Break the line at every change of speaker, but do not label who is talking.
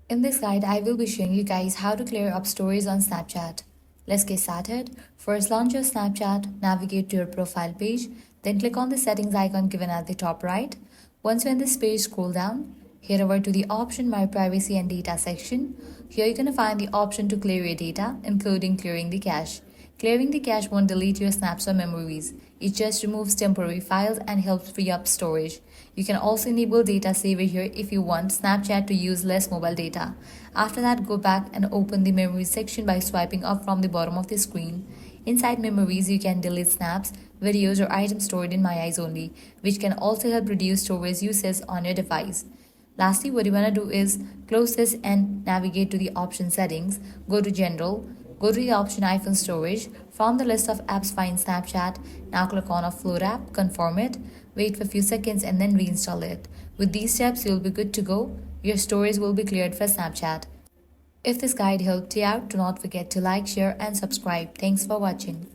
In this guide, I will be showing you guys how to clear up stories on Snapchat. Let's get started. First, launch your Snapchat, navigate to your profile page, then click on the settings icon given at the top right. Once you're in this page, scroll down. Head over to the option My Privacy and Data section. Here you're going to find the option to clear your data, including clearing the cache. Clearing the cache won't delete your snaps or memories. It just removes temporary files and helps free up storage. You can also enable data saver here if you want Snapchat to use less mobile data. After that, go back and open the memories section by swiping up from the bottom of the screen. Inside memories, you can delete snaps, videos, or items stored in My Eyes only, which can also help reduce storage usage on your device. Lastly, what you want to do is close this and navigate to the option settings. Go to General, go to the option iPhone Storage. From the list of apps, find Snapchat. Now click on Upload app, confirm it, wait for a few seconds and then reinstall it. With these steps, you'll be good to go. Your storage will be cleared for Snapchat. If this guide helped you out, do not forget to like, share and subscribe. Thanks for watching.